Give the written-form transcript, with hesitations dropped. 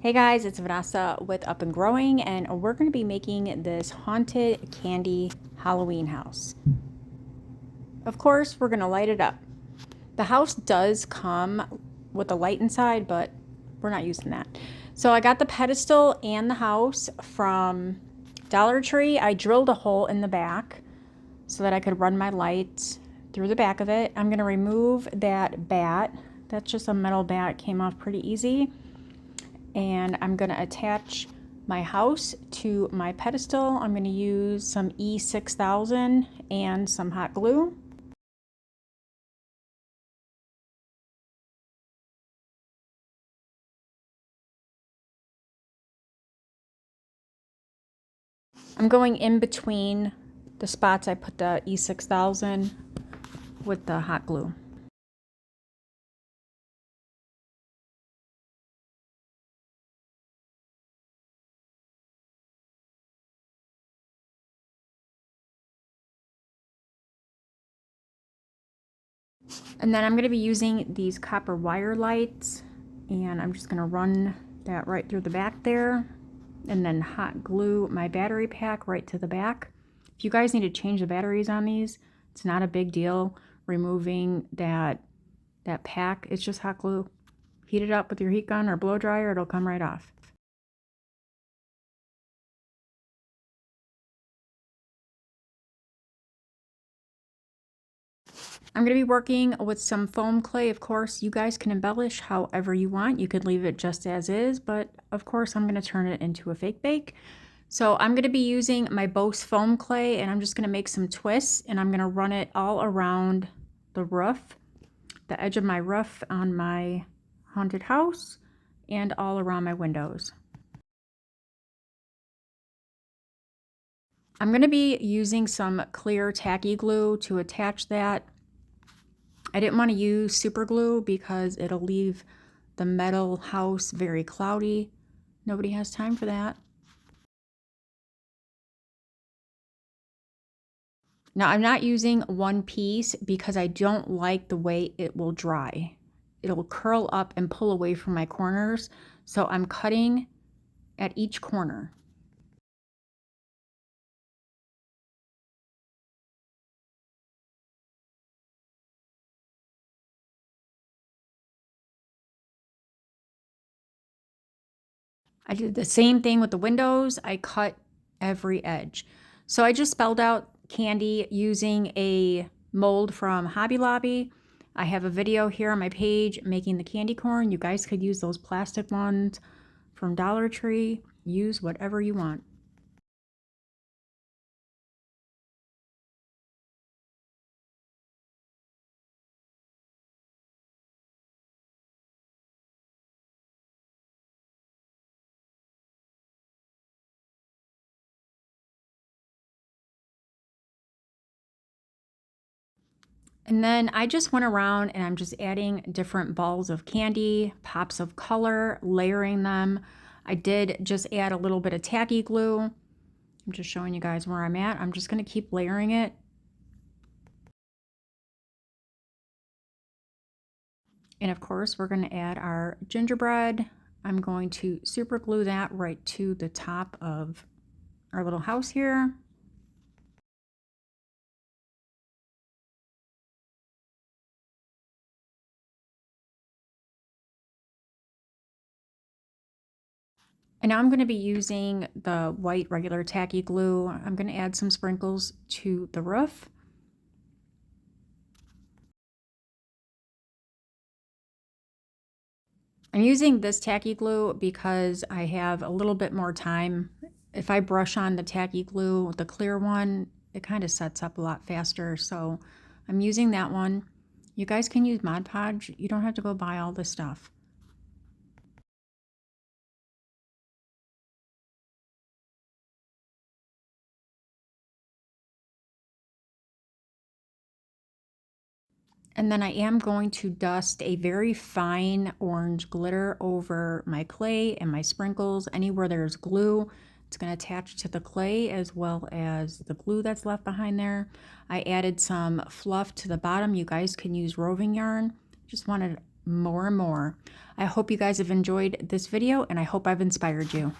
Hey guys, it's Vanessa with Up and Growing, and we're going to be making this haunted candy Halloween house. Of course, we're going to light it up. The house does come with a light inside, but we're not using that. So I got the pedestal and the house from Dollar Tree. I drilled a hole in the back so that I could run my lights through the back of it. I'm going to remove that bat. That's just a metal bat. It came off pretty easy. And I'm going to attach my house to my pedestal. I'm going to use some E6000 and some hot glue. I'm going in between the spots I put the E6000 with the hot glue. And then I'm going to be using these copper wire lights, and I'm just going to run that right through the back there, and then hot glue my battery pack right to the back. If you guys need to change the batteries on these, it's not a big deal removing that pack. It's just hot glue. Heat it up with your heat gun or blow dryer, it'll come right off. I'm going to be working with some foam clay. Of course, you guys can embellish however you want. You could leave it just as is, but of course I'm going to turn it into a fake bake. So I'm going to be using my Bose foam clay, and I'm just going to make some twists, and I'm going to run it all around the roof, the edge of my roof on my haunted house, and all around my windows. I'm going to be using some clear tacky glue to attach that. I didn't want to use super glue because it'll leave the metal house very cloudy. Nobody has time for that. Now I'm not using one piece because I don't like the way it will dry. It'll curl up and pull away from my corners. So I'm cutting at each corner. I did the same thing with the windows. I cut every edge. So I just spelled out candy using a mold from Hobby Lobby. I have a video here on my page making the candy corn. You guys could use those plastic ones from Dollar Tree. Use whatever you want. And then I just went around and I'm just adding different balls of candy, pops of color, layering them. I did just add a little bit of tacky glue. I'm just showing you guys where I'm at. I'm just going to keep layering it. And of course, we're going to add our gingerbread. I'm going to super glue that right to the top of our little house here. And now I'm going to be using the white regular tacky glue. I'm going to add some sprinkles to the roof. I'm using this tacky glue because I have a little bit more time. If I brush on the tacky glue, the clear one, it kind of sets up a lot faster. So I'm using that one. You guys can use Mod Podge. You don't have to go buy all this stuff. And then I am going to dust a very fine orange glitter over my clay and my sprinkles. Anywhere there's glue, it's going to attach to the clay as well as the glue that's left behind there. I added some fluff to the bottom. You guys can use roving yarn. Just wanted more and more. I hope you guys have enjoyed this video, and I hope I've inspired you.